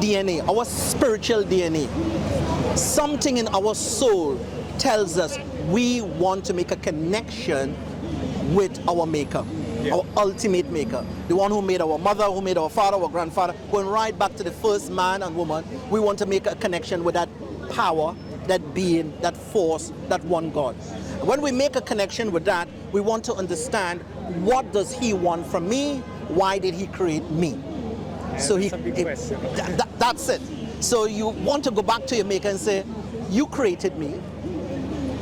DNA, our spiritual DNA. Something in our soul tells us we want to make a connection with our maker, our ultimate maker, the one who made our mother, who made our father, our grandfather, going right back to the first man and woman. We want to make a connection with that power, that being, that force, that one God. When we make a connection with that, we want to understand, what does he want from me? Why did he create me? So that's it. So you want to go back to your maker and say, you created me,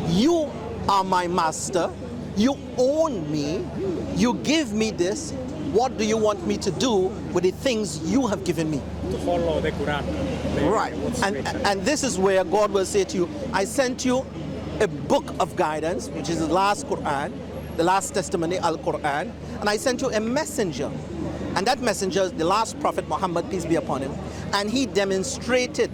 you are my master, you own me, you give me this. What do you want me to do with the things you have given me? To follow the Quran. Right. And this is where God will say to you, I sent you a book of guidance, which is the last Quran, the last testimony, Al-Quran, and I sent you a messenger. And that messenger is the last prophet, Muhammad, peace be upon him. And he demonstrated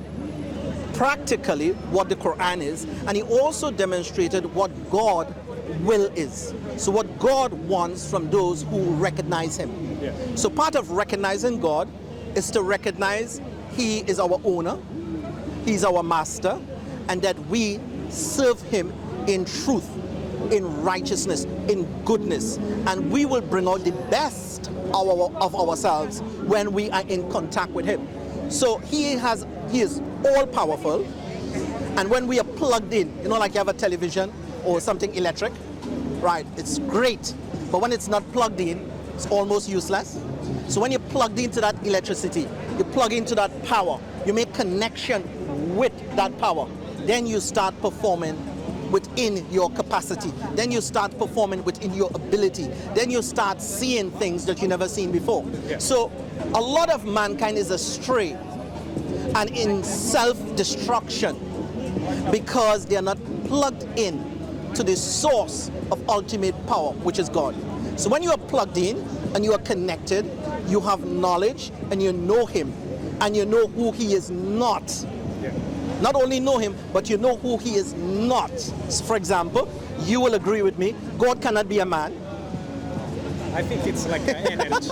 practically what the Quran is, and he also demonstrated what God will is. So what God wants from those who recognize him. Yeah. So part of recognizing God is to recognize he is our owner, he's our master, and that we serve him in truth, in righteousness, in goodness, and we will bring out the best of ourselves when we are in contact with him. So he is all powerful, and when we are plugged in, you know, like you have a television or something electric, right? It's great, but when it's not plugged in, it's almost useless. So when you're plugged into that electricity, you plug into that power, you make connection with that power, then you start performing within your capacity. Then you start performing within your ability. Then you start seeing things that you never seen before. Yeah. So a lot of mankind is astray and in self-destruction because they are not plugged in to the source of ultimate power, which is God. So when you are plugged in and you are connected, you have knowledge and you know him and you know who he is not. Yeah. Not only know him, but you know who he is not. So for example, you will agree with me, God cannot be a man. I think it's like an energy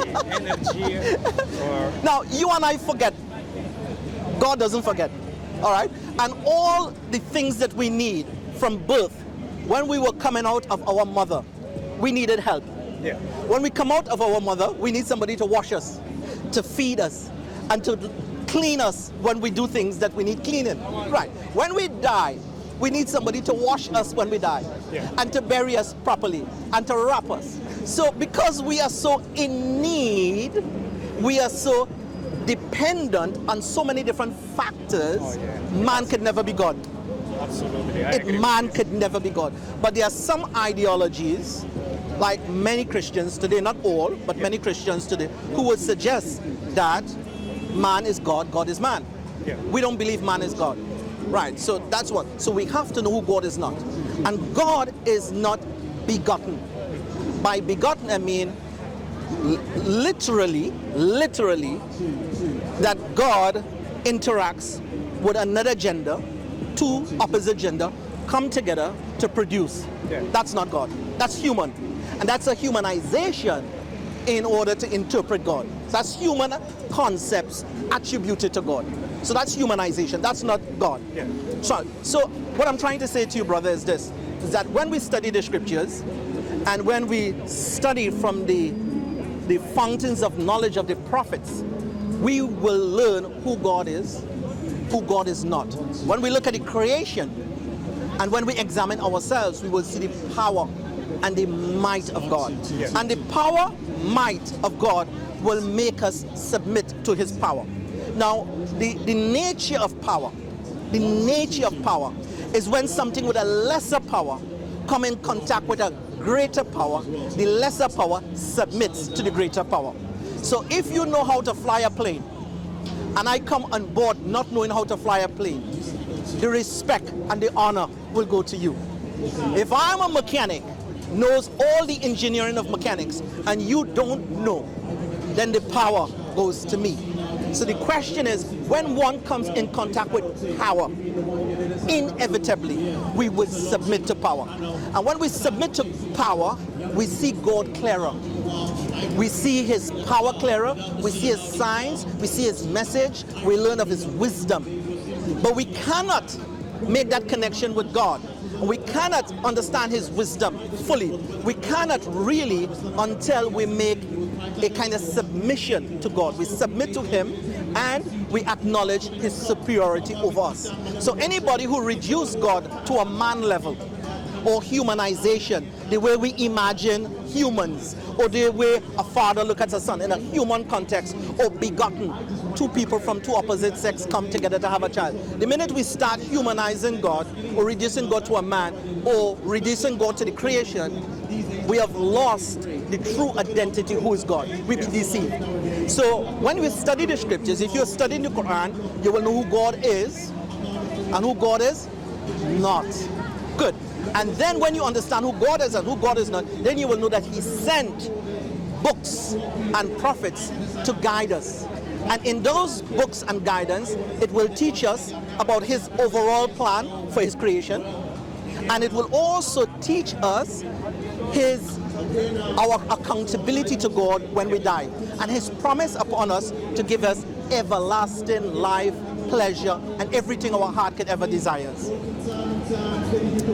or... Now, you and I forget. God doesn't forget. All right? And all the things that we need from birth, when we were coming out of our mother, we needed help. Yeah. When we come out of our mother, we need somebody to wash us, to feed us, and to clean us when we do things that we need cleaning. Right. When we die, we need somebody to wash us when we die, and to bury us properly, and to wrap us. So because we are so in need, we are so dependent on so many different factors, man could never be God. Absolutely. Man could never be God. But there are some ideologies, like many Christians today, not all, but many Christians today, who would suggest that man is God, God is man. Yeah. We don't believe man is God. Right, so that's what. So we have to know who God is not. And God is not begotten. By begotten, I mean literally, that God interacts with another gender, two opposite gender, come together to produce. Yeah. That's not God. That's human. And that's a humanization in order to interpret God. So that's human concepts attributed to God. So that's humanization. That's not God. Yeah. So what I'm trying to say to you, brother, is this, is that when we study the scriptures and when we study from the fountains of knowledge of the prophets, we will learn who God is, who God is not. When we look at the creation and when we examine ourselves, we will see the power and the might of God. Yes. And the power, might of God will make us submit to his power. Now, the nature of power is when something with a lesser power come in contact with a greater power, the lesser power submits to the greater power. So if you know how to fly a plane, and I come on board not knowing how to fly a plane, the respect and the honor will go to you. If I'm a mechanic, knows all the engineering of mechanics, and you don't know, then the power goes to me. So the question is, when one comes in contact with power, inevitably we would submit to power. And when we submit to power, we see God clearer. We see his power clearer, we see his signs, we see his message, we learn of his wisdom. But we cannot make that connection with God. We cannot understand his wisdom fully. We cannot really until we make a kind of submission to God. We submit to him and we acknowledge his superiority over us. So anybody who reduces God to a man level, or humanization, the way we imagine humans, or the way a father looks at a son in a human context, or begotten, two people from two opposite sex come together to have a child. The minute we start humanizing God, or reducing God to a man, or reducing God to the creation, we have lost the true identity who is God. We be deceived. So when we study the scriptures, if you're studying the Quran, you will know who God is and who God is not. Good. And then when you understand who God is and who God is not, then you will know that he sent books and prophets to guide us. And in those books and guidance, it will teach us about his overall plan for his creation. And it will also teach us our accountability to God when we die. And his promise upon us to give us everlasting life, pleasure, and everything our heart could ever desire.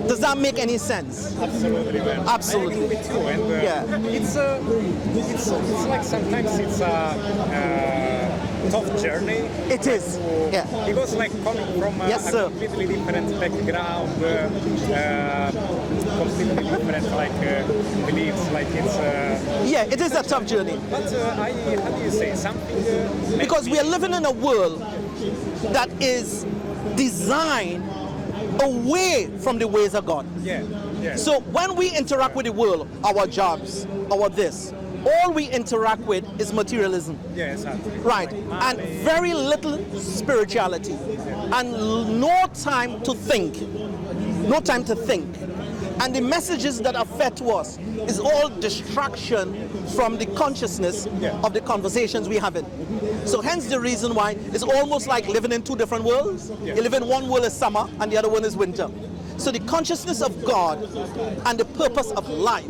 Does that make any sense? Absolutely, man. Absolutely. I agree with you. And it's like sometimes it's a tough journey. It is. Yeah. Because like coming from a completely different background, completely different beliefs, like it's. Yeah, it is a tough journey. But how do you say something? Because we are living in a world that is designed away from the ways of God. Yeah, yeah. So when we interact with the world, our jobs, our this, all we interact with is materialism. Yeah, exactly. Right. And very little spirituality. And no time to think. No time to think. And the messages that are fed to us is all distraction from the consciousness of the conversations we have. So hence the reason why it's almost like living in two different worlds. You live in one world is summer and the other one is winter. So the consciousness of God and the purpose of life,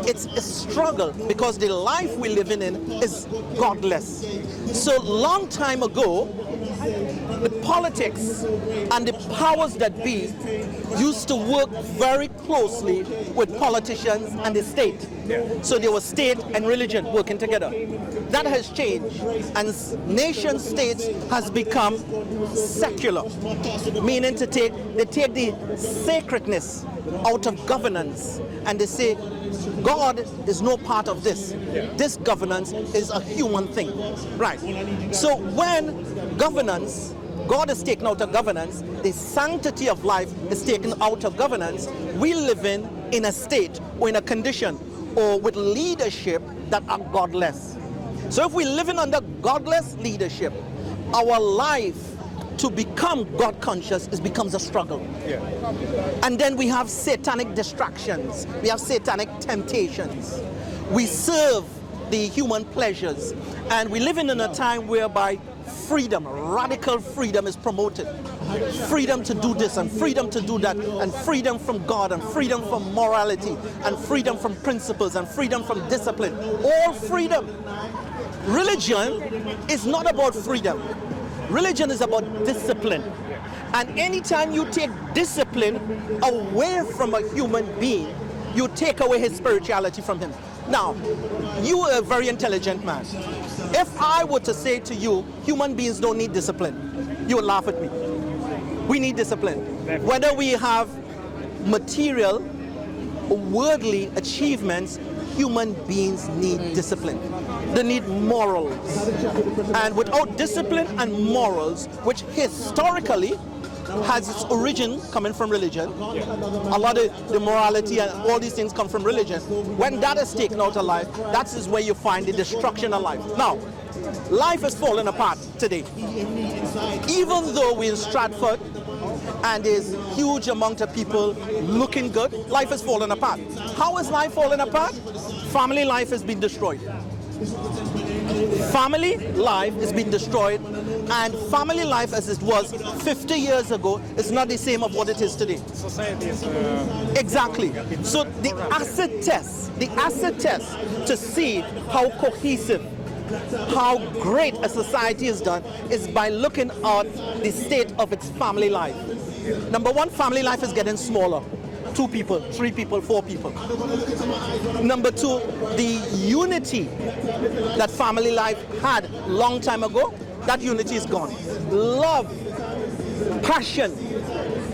it's a struggle because the life we live in is godless. So long time ago, the politics and the powers that be used to work very closely with politicians and the state. So there was state and religion working together. That has changed, and nation states has become secular, meaning they take the sacredness out of governance, and they say God is no part of this. This governance is a human thing, right? So when governance, God is taken out of governance, the sanctity of life is taken out of governance, we live in a state or in a condition or with leadership that are godless. So if we live in under godless leadership, our life to become God conscious becomes a struggle. And then we have satanic distractions, we have satanic temptations. We serve the human pleasures, and we live in a time whereby freedom, radical freedom is promoted. Freedom to do this and freedom to do that, and freedom from God and freedom from morality and freedom from principles and freedom from discipline. All freedom. Religion is not about freedom. Religion is about discipline. And anytime you take discipline away from a human being, you take away his spirituality from him. Now, you are a very intelligent man. If I were to say to you, human beings don't need discipline, you would laugh at me. We need discipline. Whether we have material or worldly achievements, human beings need discipline. They need morals. And without discipline and morals, which historically has its origin coming from religion, a lot of the morality and all these things come from religion. When that is taken out of life, that is where you find the destruction of life. Now, life is falling apart today. Even though we're in Stratford and there's a huge amount of people looking good, life is falling apart. How is life falling apart? Family life has been destroyed. Family life has been destroyed And family life as it was 50 years ago is not the same of what it is today. Society is Exactly. So the acid test to see how cohesive, how great a society is done is by looking at the state of its family life. Number one, family life is getting smaller. 2 people, 3 people, 4 people. Number 2, the unity that family life had long time ago, that unity is gone. Love, passion,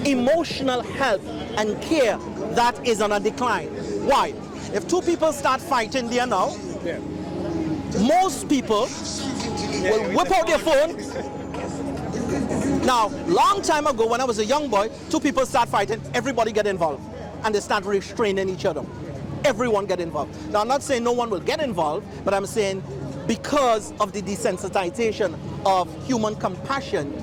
emotional help and care, that is on a decline. Why? If 2 people start fighting there now, most people will whip out their phone. Now, long time ago when I was a young boy, 2 people start fighting, everybody get involved. And they start restraining each other. Everyone get involved. Now, I'm not saying no one will get involved, but I'm saying because of the desensitization of human compassion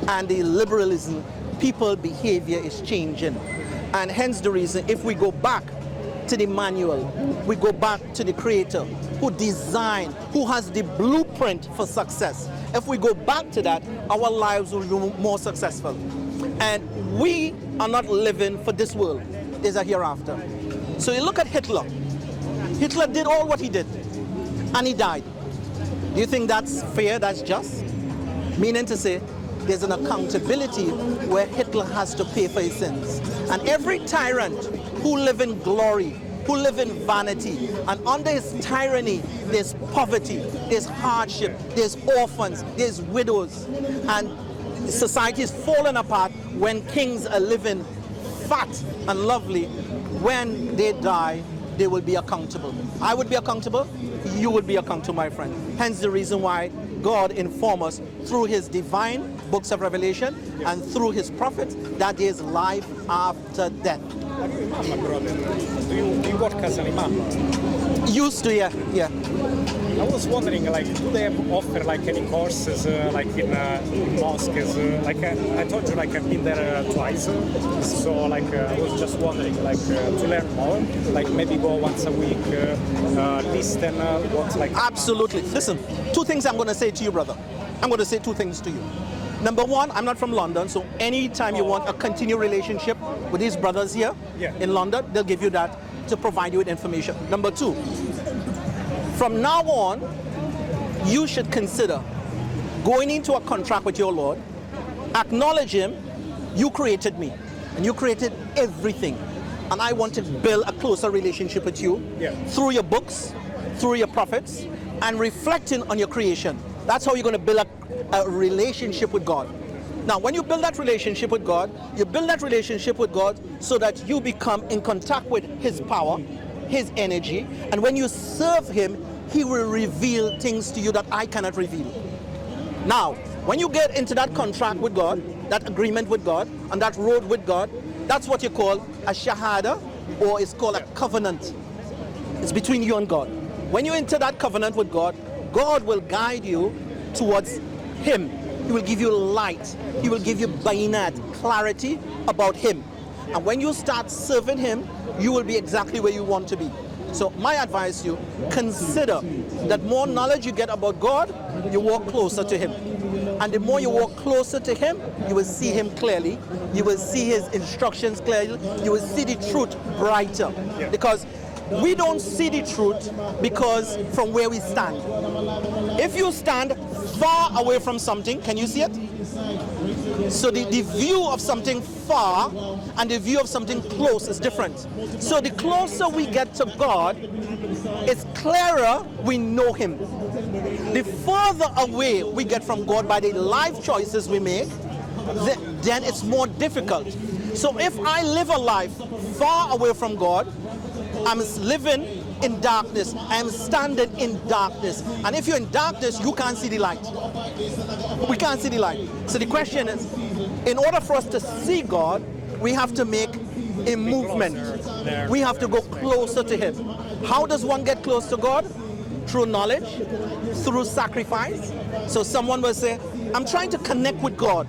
and the liberalism, people's behavior is changing. And hence the reason, if we go back to the manual, we go back to the creator who designed, who has the blueprint for success. If we go back to that, our lives will be more successful. And we are not living for this world. There's a hereafter. So you look at Hitler. Hitler did all what he did, and he died. Do you think that's fair, that's just? Meaning to say, there's an accountability where Hitler has to pay for his sins. And every tyrant who live in glory, who live in vanity, and under his tyranny, there's poverty, there's hardship, there's orphans, there's widows, and society is falling apart when kings are living fat and lovely. When they die, they will be accountable. I would be accountable, you would be accountable, my friend. Hence the reason why God informs us through his divine books of Revelation and through his prophets that there is life after death. Do you work as an imam? Used to, yeah. I was wondering, like, do they offer like any courses, like in mosques? Like I told you, like I've been there twice, so like I was just wondering, like to learn more, like maybe go once a week, listen, what's like. Absolutely. Listen, 2 things I'm going to say to you, brother. I'm going to say 2 things to you. Number 1, I'm not from London, so anytime you want a continued relationship with these brothers here in London, they'll give you that to provide you with information. Number 2, from now on, you should consider going into a contract with your Lord, acknowledge him, you created me, and you created everything. And I want to build a closer relationship with you through your books, through your prophets, and reflecting on your creation. That's how you're going to build a relationship with God. Now, when you build that relationship with God, you build that relationship with God so that you become in contact with his power, his energy, and when you serve him, he will reveal things to you that I cannot reveal. Now, when you get into that contract with God, that agreement with God, and that road with God, that's what you call a shahada, or it's called a covenant. It's between you and God. When you enter that covenant with God, God will guide you towards him. He will give you light. He will give you bayinat, clarity about him. And when you start serving him, you will be exactly where you want to be. So my advice to you, consider that more knowledge you get about God, you walk closer to him. And the more you walk closer to him, you will see him clearly. You will see his instructions clearly. You will see the truth brighter. Because we don't see the truth because from where we stand. If you stand far away from something, can you see it? So the view of something far and the view of something close is different. So the closer we get to God, it's clearer we know him. The further away we get from God by the life choices we make, then it's more difficult. So if I live a life far away from God, I'm living in darkness. I'm standing in darkness. And if you're in darkness, you can't see the light. We can't see the light. So the question is, in order for us to see God, we have to make a movement. We have to go closer to him. How does one get close to God? Through knowledge, through sacrifice. So someone will say, I'm trying to connect with God,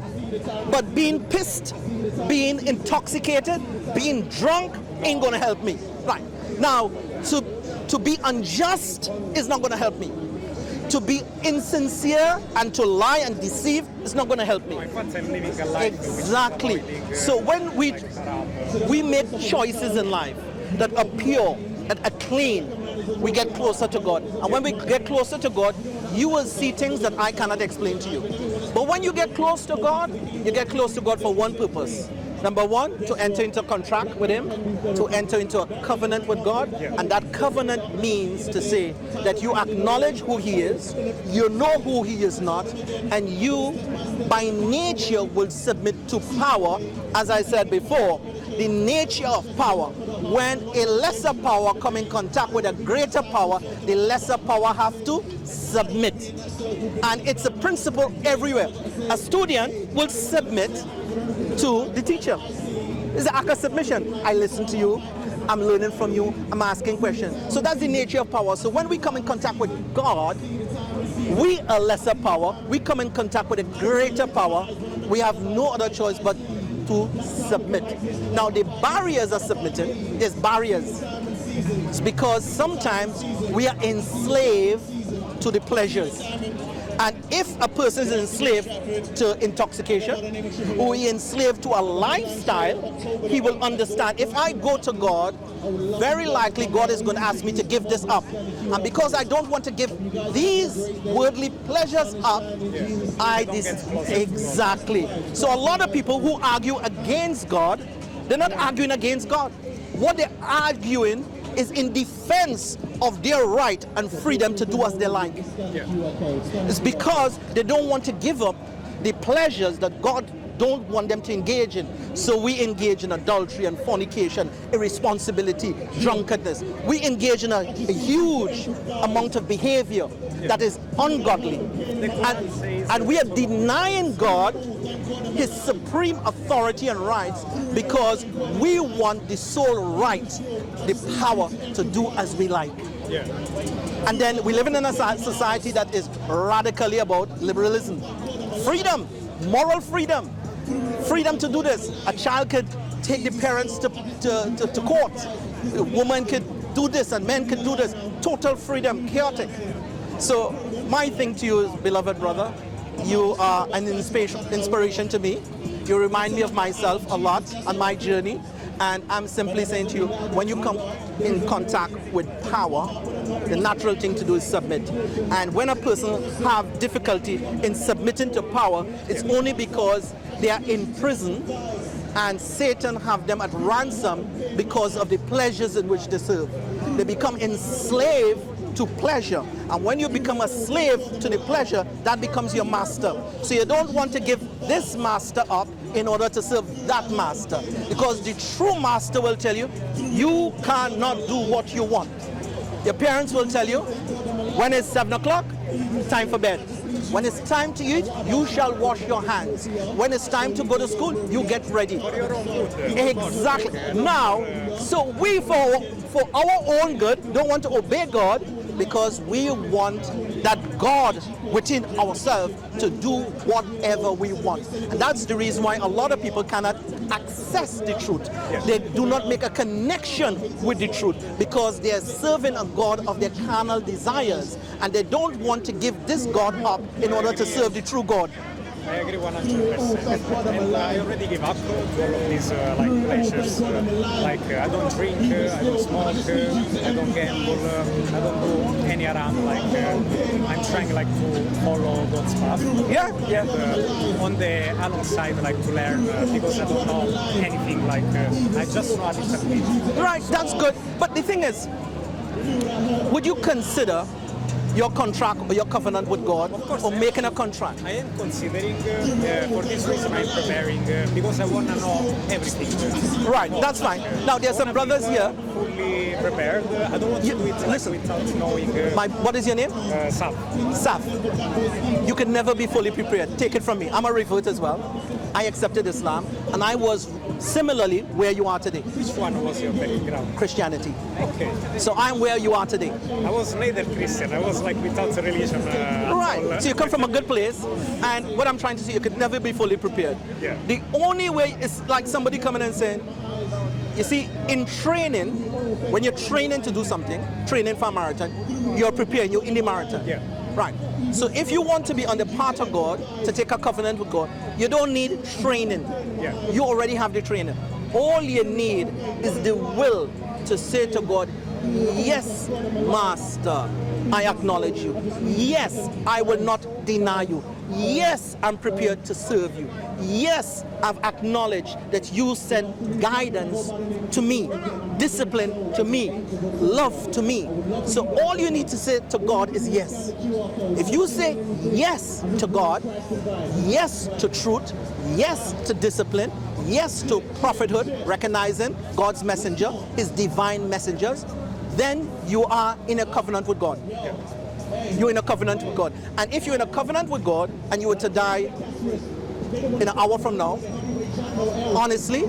but being pissed, being intoxicated, being drunk ain't gonna help me. Right. Now, to be unjust is not gonna help me. To be insincere and to lie and deceive is not going to help me. Infatti I'm living a life Exactly. which is avoiding, So when we make choices in life that are pure, that are clean, we get closer to God. And when we get closer to God, you will see things that I cannot explain to you. But when you get close to God, you get close to God for one purpose. Number one, to enter into a contract with Him, to enter into a covenant with God. And that covenant means to say that you acknowledge who He is, you know who He is not, and you, by nature, will submit to power. As I said before, the nature of power. When a lesser power come in contact with a greater power, the lesser power have to submit. And it's a principle everywhere. A student will submit to the teacher. It's an act of submission. I listen to you, I'm learning from you, I'm asking questions. So that's the nature of power. So when we come in contact with God, we are lesser power, we come in contact with a greater power, we have no other choice but to submit. Now the barriers of submitting is barriers. It's because sometimes we are enslaved to the pleasures. And if a person is enslaved to intoxication or he enslaved to a lifestyle, he will understand, if I go to God, very likely God is going to ask me to give this up. And because I don't want to give these worldly pleasures up, exactly. So a lot of people who argue against God, they're not arguing against God. What they're arguing is in defense of their right and freedom to do as they like. It's because they don't want to give up the pleasures that God don't want them to engage in. So we engage in adultery and fornication, irresponsibility, drunkenness. We engage in a huge amount of behavior that is ungodly. And we are denying God His supreme authority and rights because we want the sole right, the power to do as we like. And then we live in a society that is radically about liberalism. Freedom, moral freedom. Freedom to do this. A child could take the parents to court. A woman could do this and men could do this. Total freedom, chaotic. So my thing to you is, beloved brother, you are an inspiration to me. You remind me of myself a lot on my journey. And I'm simply saying to you, when you come in contact with power, the natural thing to do is submit. And when a person have difficulty in submitting to power, it's only because they are in prison and Satan have them at ransom because of the pleasures in which they serve. They become enslaved to pleasure. And when you become a slave to the pleasure, that becomes your master. So you don't want to give this master up in order to serve that master. Because the true master will tell you, you cannot do what you want. Your parents will tell you, when it's 7 o'clock, time for bed. When it's time to eat, you shall wash your hands. When it's time to go to school, you get ready. Exactly. Now, so we for our own good don't want to obey God because we want that God within ourselves to do whatever we want. And that's the reason why a lot of people cannot access the truth. They do not make a connection with the truth because they are serving a God of their carnal desires and they don't want to give this God up in order to serve the true God. I agree 100%. And I already give up to all of these pleasures. I don't drink, I don't smoke, I don't gamble, I don't do any around. I'm trying to follow God's path. And on the other side, to learn because I don't know anything. I just know a little bit. Right, that's good. But the thing is, would you consider your contract or your covenant with God, or making a contract? I am considering, for this reason I'm preparing, because I want to know everything. Right, that's fine. Now there are some brothers here. Fully prepared. I don't want to do it without knowing. What is your name? Saf. Saf. You can never be fully prepared. Take it from me. I'm a revert as well. I accepted Islam, and I was similarly where you are today. Which one was your background? Christianity. Okay. So I'm where you are today. I was neither Christian. I was without a religion. Right. So you come from a good place, and what I'm trying to say, you could never be fully prepared. Yeah. The only way is like somebody coming and saying, you see, in training, when you're training to do something, training for a marathon, you're preparing, you're in the marathon. Yeah. Right. So if you want to be on the part of God, to take a covenant with God, you don't need training. Yeah. You already have the training. All you need is the will to say to God, yes, Master, I acknowledge you. Yes, I will not deny you. Yes, I'm prepared to serve you. Yes, I've acknowledged that you send guidance to me, discipline to me, love to me. So all you need to say to God is yes. If you say yes to God, yes to truth, yes to discipline, yes to prophethood, recognizing God's messenger, his divine messengers, then you are in a covenant with God. You're in a covenant with God. And if you're in a covenant with God and you were to die in an hour from now, honestly,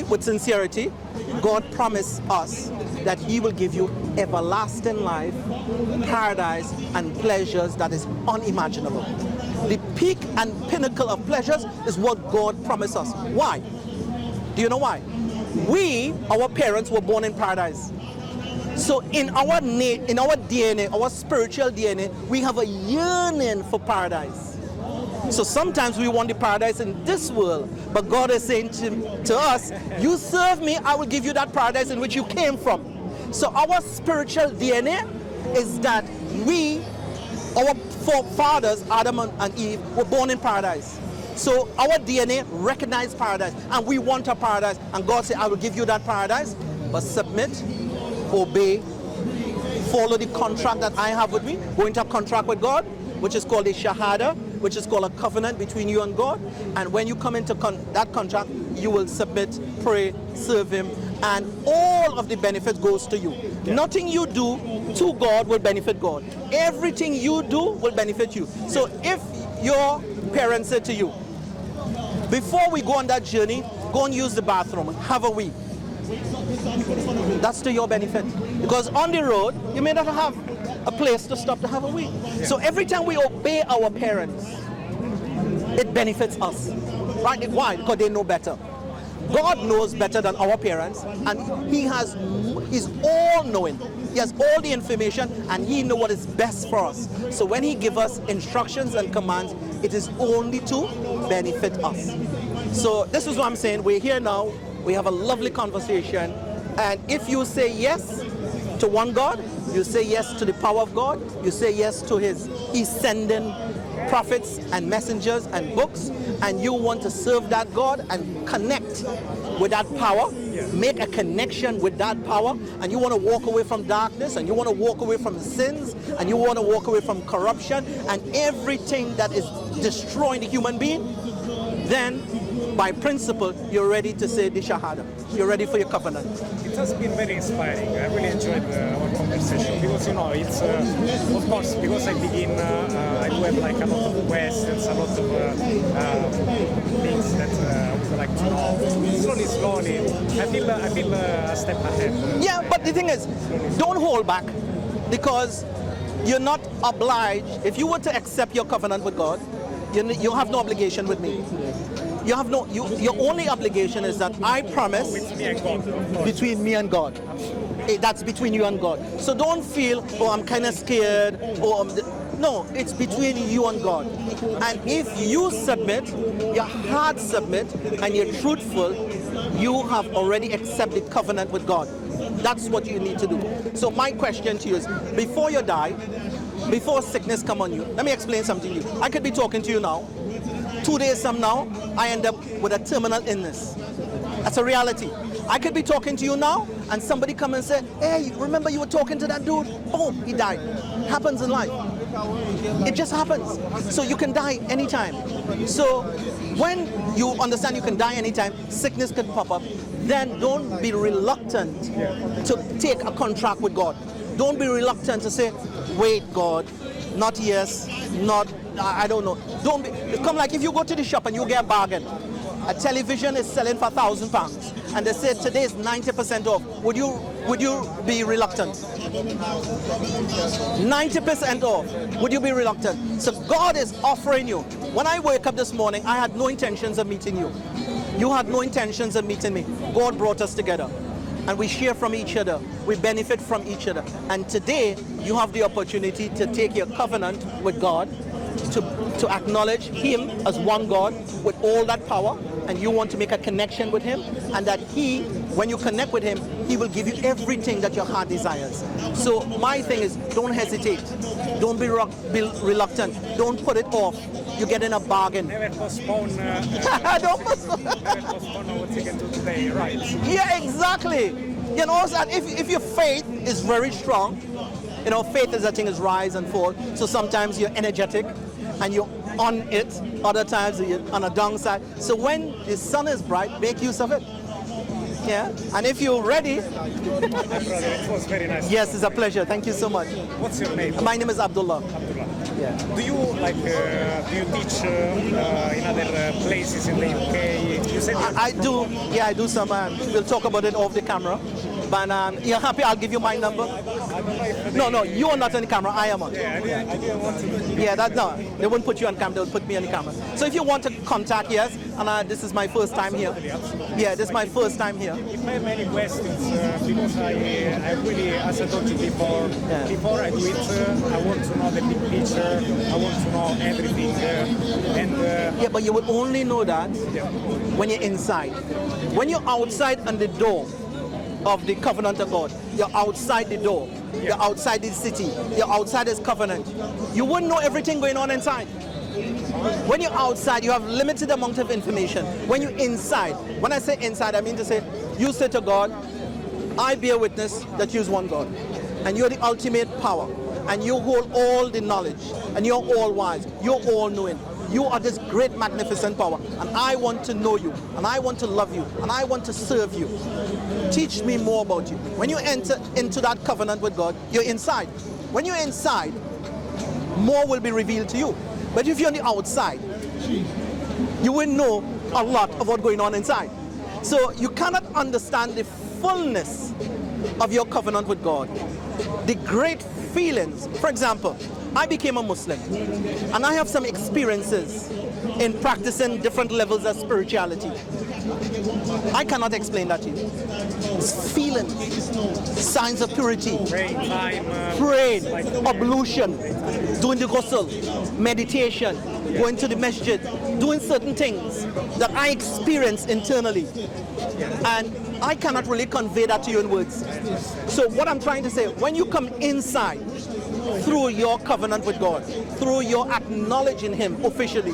with sincerity, God promised us that he will give you everlasting life, paradise, and pleasures that is unimaginable. The peak and pinnacle of pleasures is what God promised us. Why? Do you know why? Our parents were born in paradise. So in our DNA, our spiritual DNA, we have a yearning for paradise. So sometimes we want the paradise in this world, but God is saying to us, you serve me, I will give you that paradise in which you came from. So our spiritual DNA is that our forefathers, Adam and Eve, were born in paradise. So our DNA recognized paradise, and we want a paradise, and God said, I will give you that paradise, but submit, obey, follow the contract that I have with me. Go into a contract with God, which is called a shahada, which is called a covenant between you and God. And when you come into that contract, you will submit, pray, serve him, and all of the benefits goes to you. Nothing you do to God will benefit God. Everything you do will benefit you. So if your parents said to you, before we go on that journey, go and use the bathroom, have a wee. That's to your benefit. Because on the road, you may not have a place to stop to have a wee. So every time we obey our parents, it benefits us. Right? Why? Because they know better. God knows better than our parents, and he's all-knowing. He has all the information, and he knows what is best for us. So when he gives us instructions and commands, it is only to benefit us. So this is what I'm saying. We're here now. We have a lovely conversation. And if you say yes to one God, you say yes to the power of God, you say yes to he's sending prophets and messengers and books, and you want to serve that God and connect with that power, make a connection with that power, and you want to walk away from darkness, and you want to walk away from sins, and you want to walk away from corruption and everything that is destroying the human being, then by principle, you're ready to say the Shahada. You're ready for your covenant. It has been very inspiring. I really enjoyed our conversation because, it's, of course, because I begin, I do have like a lot of questions, a lot of things that I would like to know. Slowly, I feel a step ahead. Yeah, but the thing is, don't hold back, because you're not obliged. If you were to accept your covenant with God, you have no obligation with me. You have no. Your only obligation is that I promise between me and God. That's between you and God. So don't feel, oh, I'm kind of scared, or no. It's between you and God. And if you submit, your heart submit, and you're truthful, you have already accepted covenant with God. That's what you need to do. So my question to you is, before you die, before sickness come on you, let me explain something to you. I could be talking to you now. 2 days from now, I end up with a terminal illness. That's a reality. I could be talking to you now, and somebody come and say, hey, remember you were talking to that dude? Boom, he died. Happens in life. It just happens. So you can die anytime. So when you understand you can die anytime, sickness could pop up, then don't be reluctant to take a contract with God. Don't be reluctant to say, wait, God, not yes, not, I don't know. Don't be, come like if you go to the shop and you get a bargain. A television is selling for £1,000, and they say today is 90% off. Would you be reluctant? 90% off. Would you be reluctant? So God is offering you. When I woke up this morning, I had no intentions of meeting you. You had no intentions of meeting me. God brought us together. and we share from each other. We benefit from each other. And today, you have the opportunity to take your covenant with God, to acknowledge Him as one God with all that power, and you want to make a connection with Him, and that He, when you connect with Him, He will give you everything that your heart desires. So my thing is, don't hesitate. Don't be reluctant. Don't put it off. You're getting a bargain. Never postpone. Don't postpone. Never postpone what you can do today, right? Yeah, exactly. You know, so if your faith is very strong, you know, faith is a thing is rise and fall. So sometimes you're energetic and you're on it. Other times you're on a downside. So when the sun is bright, make use of it. Yeah. And if you're ready. My brother, it was very nice. Yes, it's a pleasure. Thank you so much. What's your name? My name is Abdullah. Abdullah. Yeah. Do you do you teach in other places in the UK? You said I do. Yeah, I do some. We'll talk about it off the camera. But you're happy? I'll give you my number. No, you are not on the camera. I am on. Yeah, I didn't want to. Yeah, no, they won't put you on camera. They'll put me on the camera. So if you want to contact, yes. And this is my first time here. Absolutely. Yeah, this is my first time here. If I have any questions, because I really, as I told you before, before I do it, I want to know the big picture. I want to know everything. Yeah, but you will only know that when you're inside. When you're outside on the door of the covenant of God, you're outside the door. You're outside the city. You're outside His covenant. You wouldn't know everything going on inside. When you're outside, you have limited amount of information. When you're inside, when I say inside, I mean to say, you say to God, I bear witness that you is one God. And you're the ultimate power. And you hold all the knowledge. And you're all wise. You're all knowing. You are this great, magnificent power. And I want to know you. And I want to love you. And I want to serve you. Teach me more about you. When you enter into that covenant with God, you're inside. When you're inside, more will be revealed to you. But if you're on the outside, you will know a lot of what's going on inside. So you cannot understand the fullness of your covenant with God. The great feelings. For example, I became a Muslim, and I have some experiences in practicing different levels of spirituality. I cannot explain that to you. It's feeling, signs of purity, praying, ablution, doing the ghusl, meditation, going to the masjid, doing certain things that I experience internally. And I cannot really convey that to you in words. So what I'm trying to say, when you come inside, through your covenant with God, through your acknowledging Him officially,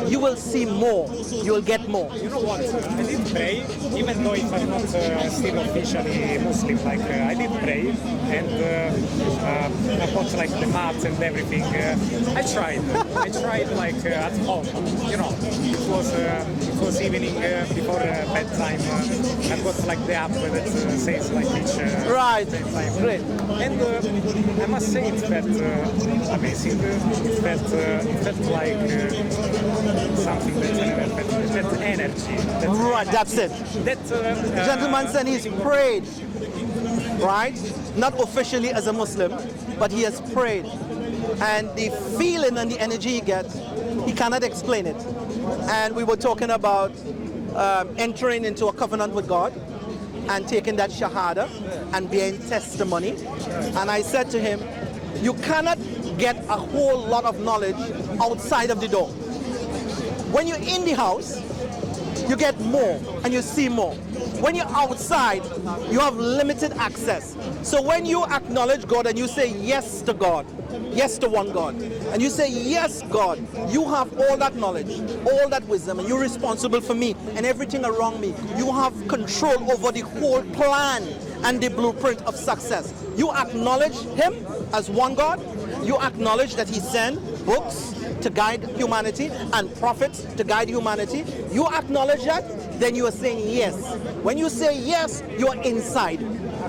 you will see more, you will get more. You know what, I did pray, even though if I'm not still officially Muslim, like I did pray, and I bought like the mat and everything. I tried like at home, you know, it was evening before bedtime. I got like the app that says like each right, bedtime. Great. And I must say it felt amazing. It felt like something that energy. Right, that's it. That the gentleman said he's prayed, right? Not officially as a Muslim, but he has prayed. And the feeling and the energy he gets, he cannot explain it. And we were talking about entering into a covenant with God and taking that shahada and being testimony. And I said to him, you cannot get a whole lot of knowledge outside of the door. When you're in the house, you get more and you see more. When you're outside, you have limited access. So when you acknowledge God and you say yes to God, yes to one God, and you say, yes, God, you have all that knowledge, all that wisdom, and you're responsible for me and everything around me. You have control over the whole plan and the blueprint of success. You acknowledge Him as one God. You acknowledge that He sent books to guide humanity and prophets to guide humanity. You acknowledge that, then you are saying yes. When you say yes, you are inside.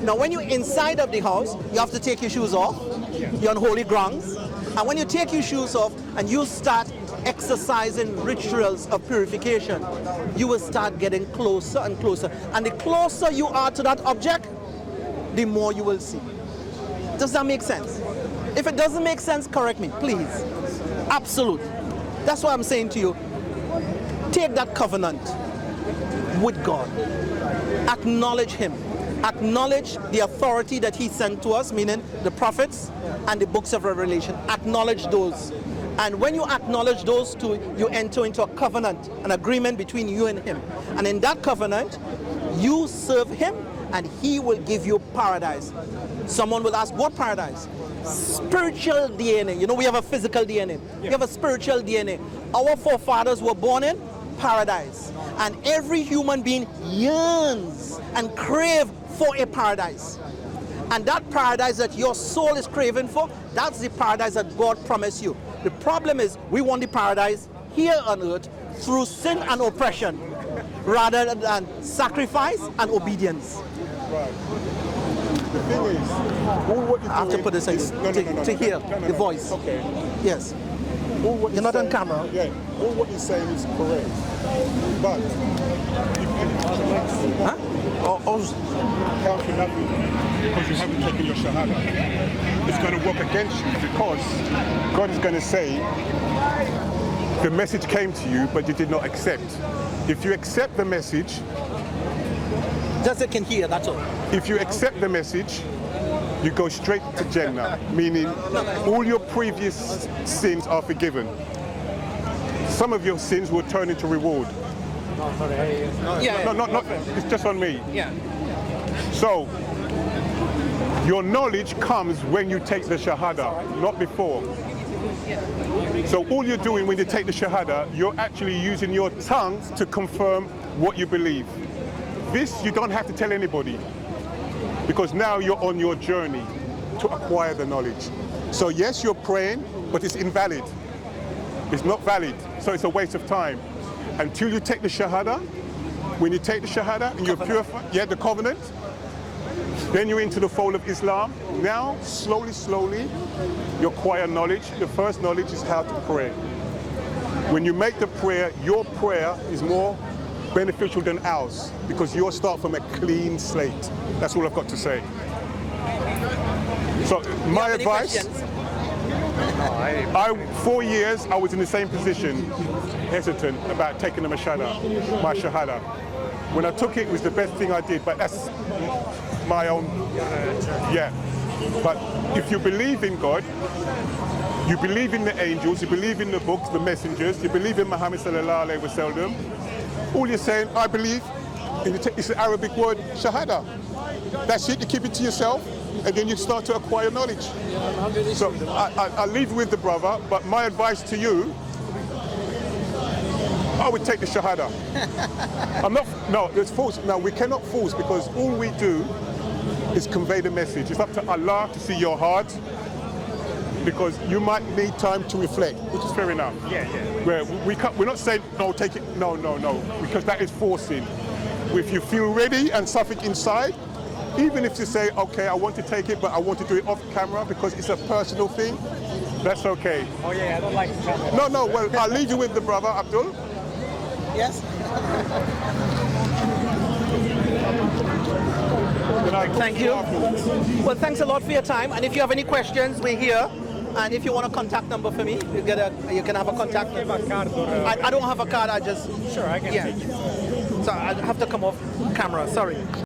Now, when you're inside of the house, you have to take your shoes off. You're on holy grounds. And when you take your shoes off and you start exercising rituals of purification, you will start getting closer and closer. And the closer you are to that object, the more you will see. Does that make sense? If it doesn't make sense, correct me, please. Absolutely. That's why I'm saying to you, take that covenant with God. Acknowledge Him. Acknowledge the authority that he sent to us, meaning the prophets and the books of Revelation. Acknowledge those. And when you acknowledge those two, you enter into a covenant, an agreement between you and him. And in that covenant, you serve him and he will give you paradise. Someone will ask, what paradise? Spiritual DNA. You know, we have a physical DNA. We have a spiritual DNA. Our forefathers were born in paradise. And every human being yearns and craves for a paradise. And that paradise that your soul is craving for, that's the paradise that God promised you. The problem is we want the paradise here on earth through sin and oppression rather than sacrifice and obedience. Right. The thing is, all what you're I have to doing put this in is, to hear the voice. Okay. Yes. All what You're not on camera. Yeah. All what you're saying is correct. But Huh? counting nothing because you haven't taken your shahada, it's going to work against you because God is going to say the message came to you, but you did not accept. If you accept the message, Just they can hear, that's all. if you accept the message, you go straight to Jannah, meaning all your previous sins are forgiven. Some of your sins will turn into reward. Yeah. No, it's just on me. Yeah. So, your knowledge comes when you take the Shahada, not before. So all you're doing when you take the Shahada, you're actually using your tongue to confirm what you believe. This you don't have to tell anybody, because now you're on your journey to acquire the knowledge. So yes, you're praying, but it's invalid. It's not valid, so it's a waste of time. Until you take the Shahada, when you take the Shahada and you're purified, the covenant, then you're into the fold of Islam. Now, slowly, you acquire knowledge. The first knowledge is how to pray. When you make the prayer, your prayer is more beneficial than ours because yours start from a clean slate. That's all I've got to say. So my advice, 4 years I was in the same position, hesitant about taking my shahada. When I took it was the best thing I did, but that's my own, But if you believe in God, you believe in the angels, you believe in the books, the messengers, you believe in Muhammad sallallahu alaihi wasallam, all you're saying, I believe, it's the Arabic word, shahada. That's it, you keep it to yourself, and then you start to acquire knowledge. So I'll leave with the brother, but my advice to you, I would take the shahada. It's false. No, we cannot force because all we do is convey the message. It's up to Allah to see your heart, because you might need time to reflect, which is fair enough. We're not saying, no, take it, no, because that is forcing. If you feel ready and something inside, even if you say, okay, I want to take it, but I want to do it off camera because it's a personal thing, that's okay. Oh yeah, I don't like camera. No, well, I'll leave you with the brother, Abdul. Yes? Thank you. Well, thanks a lot for your time. And if you have any questions, we're here. And if you want a contact number for me, you can have a contact. I have a card or I don't have a card. I just sure I can take it. So I have to come off camera. Sorry.